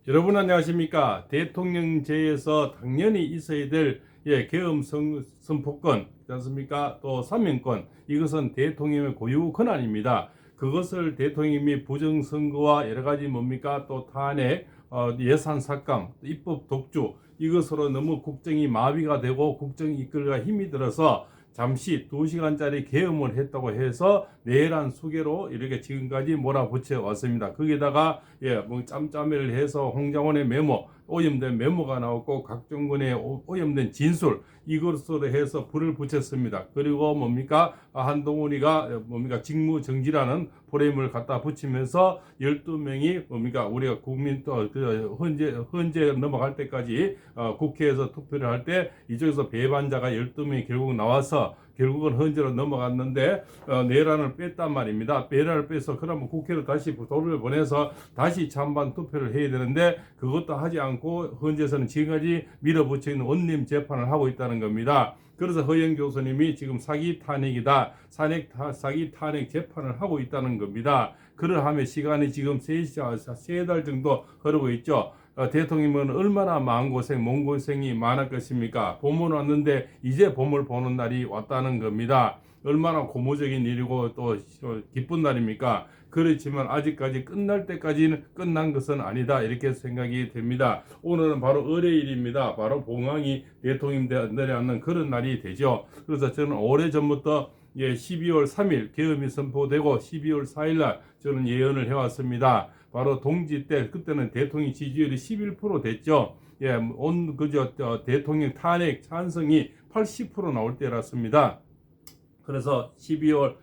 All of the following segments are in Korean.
여러분 안녕하십니까? 대통령제에서 당연히 있어야 될 계엄 선포권, 그렇지 않습니까? 또 사면권, 이것은 대통령의 고유 권한입니다. 그것을 대통령이 부정선거와 여러 가지 뭡니까? 또 탄핵, 예산 삭감, 입법 독주, 이것으로 너무 국정이 마비가 되고 국정 이끌기가 힘이 들어서 잠시 2시간짜리 계엄을 했다고 해서 내란 수계로 이렇게 지금까지 몰아붙여 왔습니다. 거기다가 뭐 짬짬이를 해서 홍장원의 메모, 오염된 메모가 나왔고 각종군의 오염된 진술, 이것으로 해서 불을 붙였습니다. 그리고 뭡니까? 한동훈이가 뭡니까? 직무정지라는 프레임을 갖다 붙이면서 12명이 뭡니까? 우리가 국민 또 헌재 넘어갈 때까지 국회에서 투표를 할 때 이쪽에서 배반자가 12명이 결국 나와서 결국은 헌재로 넘어갔는데 내란을 뺐단 말입니다. 내란을 빼서 그러면 국회로 다시 도를 보내서 다시 찬반 투표를 해야 되는데 그것도 하지 않고 헌재에서는 지금까지 밀어붙여 있는 원님 재판을 하고 있다는 겁니다. 그래서 허영 교수님이 지금 사기 탄핵이다, 사기 탄핵 재판을 하고 있다는 겁니다. 그러하면 시간이 지금 3달 정도 흐르고 있죠. 대통령은 얼마나 마음고생, 몸고생이 많을 것입니까? 봄을 왔는데 이제 봄을 보는 날이 왔다는 겁니다. 얼마나 고무적인 일이고 또 기쁜 날입니까? 그렇지만 아직까지 끝날 때까지는 끝난 것은 아니다, 이렇게 생각이 됩니다. 오늘은 바로 을해일입니다. 바로 봉황이 대통령 내려앉는 그런 날이 되죠. 그래서 저는 오래전부터 12월 3일 계엄이 선포되고 12월 4일날 저는 예언을 해왔습니다. 바로 동지 때, 그때는 대통령 지지율이 11% 됐죠. 대통령 탄핵 찬성이 80% 나올 때였습니다. 그래서 12월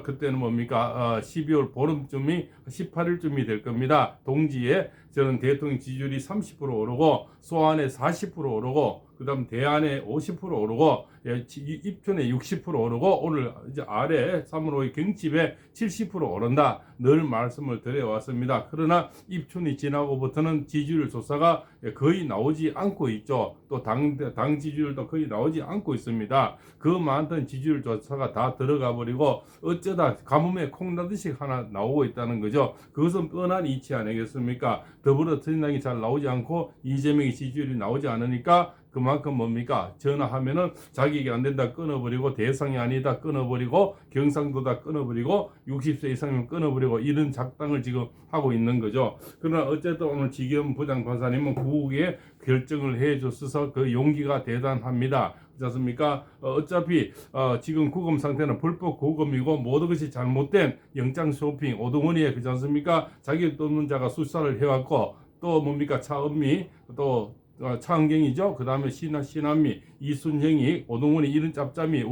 그때는 뭡니까? 12월 보름쯤이 18일쯤이 될 겁니다. 동지에 저는 대통령 지지율이 30% 오르고 소안에 40% 오르고 그다음 대안에 50% 오르고 입춘에 60% 오르고 오늘 이제 아래 3월 5일 경칩에 70% 오른다, 늘 말씀을 드려왔습니다. 그러나 입춘이 지나고부터는 지지율 조사가 거의 나오지 않고 있죠. 또 당 지지율도 거의 나오지 않고 있습니다. 그 많던 지지율 조사가 다 들어가 버리고 어쩌다 가뭄에 콩나듯이 하나 나오고 있다는 거죠. 그것은 뻔한 이치 아니겠습니까? 더불어민주당이 잘 나오지 않고 이재명의 지지율이 나오지 않으니까 그만큼 뭡니까? 전화하면은 자격이 안 된다 끊어버리고, 대상이 아니다 끊어버리고, 경상도다 끊어버리고, 60세 이상이면 끊어버리고, 이런 작당을 지금 하고 있는 거죠. 그러나 어쨌든 오늘 지겸 부장판사님은 구국에 결정을 해줬어서 그 용기가 대단합니다. 그렇지 않습니까? 어차피 지금 구금 상태는 불법 구금이고 모든 것이 잘못된 영장 쇼핑 오동원이에, 그렇지 않습니까? 자격도 없는 자가 수사를 해왔고, 또 뭡니까? 차은미, 또 차은경이죠. 그 다음에 신한미, 이순형이, 오동원이 이런 짭짬이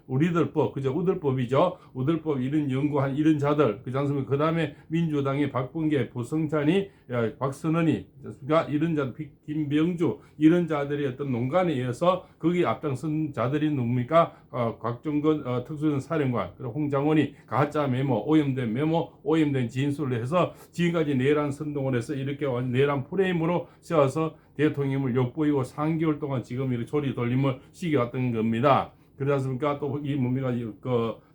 우리들법, 그죠? 우들법이죠. 우들법 이런 연구한 이런 자들, 그렇지 않습니까? 그 다음에 민주당의 박범계, 부성찬이, 박선원이, 그러니까 이런 자들, 김병주, 이런 자들이 어떤 농간에 의해서 거기 앞장선 자들이 누굽니까? 곽정근 특수전 사령관, 그리고 홍장원이 가짜 메모, 오염된 메모, 오염된 진술을 해서 지금까지 내란 선동을 해서 이렇게 내란 프레임으로 세워서 대통령을 욕보이고 3개월 동안 지금 이렇게 조리 돌림을 시켜왔던 겁니다. 그러지 않습니까? 또 이 뭡니까?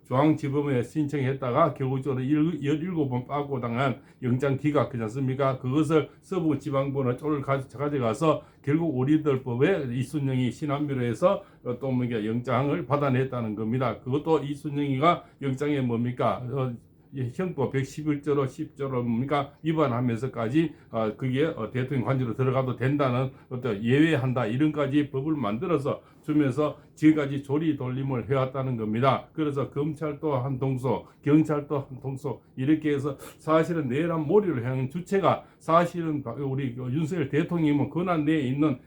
중앙지법에 신청했다가 결국적으로 17번 빠고 당한 영장 기각, 그렇지 않습니까? 그것을 서부지방법원에 쫄을 가져가서 결국 우리들법에 이순영이 신한미로 해서 또 뭡니까? 영장을 받아냈다는 겁니다. 그것도 이순영이가 영장에 뭡니까? 형법 111조로 10조로 뭡니까? 위반하면서까지 그게 대통령 관저로 들어가도 된다는 어떤 예외한다, 이런까지 법을 만들어서 주면서 지금까지 조리 돌림을 해왔다는 겁니다. 그래서 검찰도 한 동서, 경찰도 한 동서, 이렇게 해서 사실은 내란 몰이를 하는 주체가 사실은 우리 윤석열 대통령이면 권한 내에 있는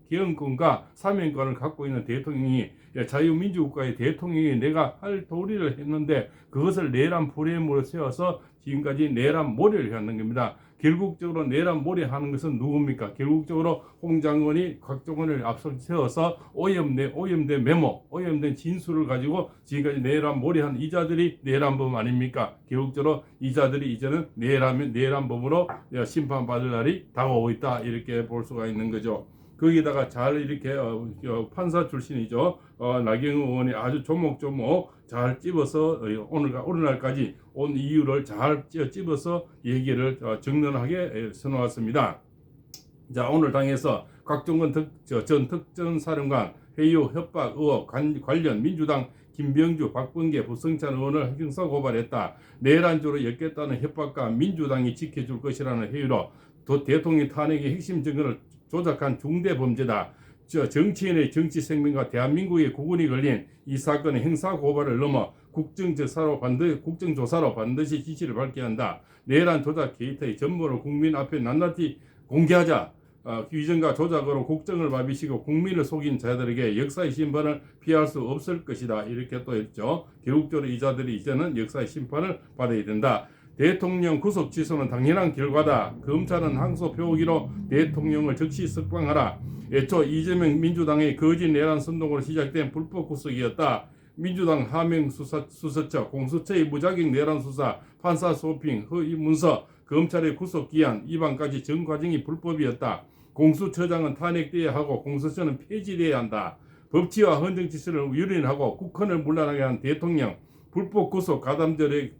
계엄권과 사면권을 갖고 있는 대통령이, 자유민주국가의 대통령이 내가 할 도리를 했는데 그것을 내란 프레임으로 세워서 지금까지 내란 몰이를 하는 겁니다. 결국적으로 내란 몰이하는 것은 누굽니까? 결국적으로 홍장관이 곽종원을 앞서 세워서 오염된 메모, 오염된 진술을 가지고 지금까지 내란 몰이한 이자들이 내란범 아닙니까? 결국적으로 이자들이 이제는 내란범으로 심판받을 날이 다가오고 있다, 이렇게 볼 수가 있는 거죠. 거기다가 잘 이렇게 판사 출신이죠. 나경원 의원이 아주 조목조목 잘 찝어서 오늘날까지 온 이유를 잘 찝어서 얘기를 정론하게 써놓았습니다. 자, 오늘 당에서 곽종건 전 특전사령관 회유 협박 의혹 관련 민주당 김병주, 박범계, 부성찬 의원을 형사 고발했다. 내란주로 엮겠다는 협박과 민주당이 지켜줄 것이라는 회유로 대통령 탄핵의 핵심 증거를 조작한 중대 범죄다. 정치인의 정치 생명과 대한민국의 국운이 걸린 이 사건의 형사 고발을 넘어 국정조사로 반드시 지시를 밝혀야 한다. 내란 조작 게이트의 전모를 국민 앞에 낱낱이 공개하자. 위증과 조작으로 국정을 마비시고 국민을 속인 자들에게 역사의 심판을 피할 수 없을 것이다. 이렇게 또 했죠. 결국적으로 이 자들이 이제는 역사의 심판을 받아야 된다. 대통령 구속 취소는 당연한 결과다. 검찰은 항소 표기로 대통령을 즉시 석방하라. 애초 이재명 민주당의 거짓 내란 선동으로 시작된 불법 구속이었다. 민주당 하명 수사처, 공수처의 무자격 내란 수사, 판사 소핑, 허위 문서, 검찰의 구속 기한 위반까지 전 과정이 불법이었다. 공수처장은 탄핵돼야 하고 공수처는 폐지돼야 한다. 법치와 헌정 질서를 유린하고 국헌을 문란하게 한 대통령, 불법 구속 가담자들에게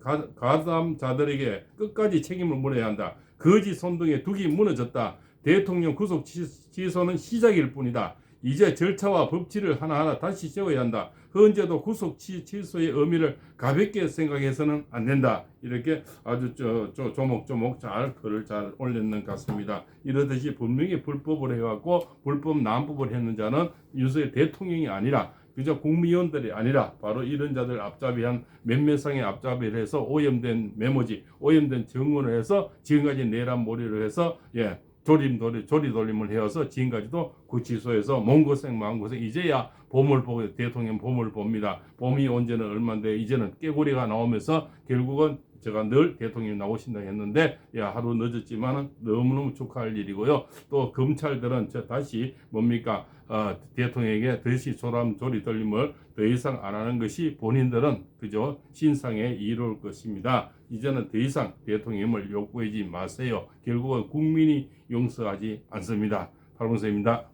끝까지 책임을 물어야 한다. 거짓 선동에 둑이 무너졌다. 대통령 구속 취소는 시작일 뿐이다. 이제 절차와 법치를 하나하나 다시 세워야 한다. 현재도 구속 취소의 의미를 가볍게 생각해서는 안 된다. 이렇게 아주 조목조목 잘 글을 잘 올렸는 것 같습니다. 이러듯이 분명히 불법을 해왔고 불법 난법을 했는 자는 윤석열 대통령이 아니라 그저 국무위원들이 아니라 바로 이런 자들 앞잡이한 몇몇 상의 앞잡이를 해서 오염된 메모지, 오염된 증언을 해서 지금까지 내란몰이를 해서 조리돌림을 해서 지금까지도 구치소에서 몸고생 마음고생 이제야 봄을 보고 대통령 봄을 봅니다. 봄이 언제는 얼마인데 이제는 깨구리가 나오면서 결국은 제가 늘 대통령이 나오신다 했는데 하루 늦었지만 너무너무 축하할 일이고요. 또 검찰들은 다시 뭡니까 대통령에게 다시 조리돌림을 더 이상 안 하는 것이 본인들은 그저 신상에 이룰 것입니다. 이제는 더 이상 대통령을 요구하지 마세요. 결국은 국민이 용서하지 않습니다. 팔봉서입니다.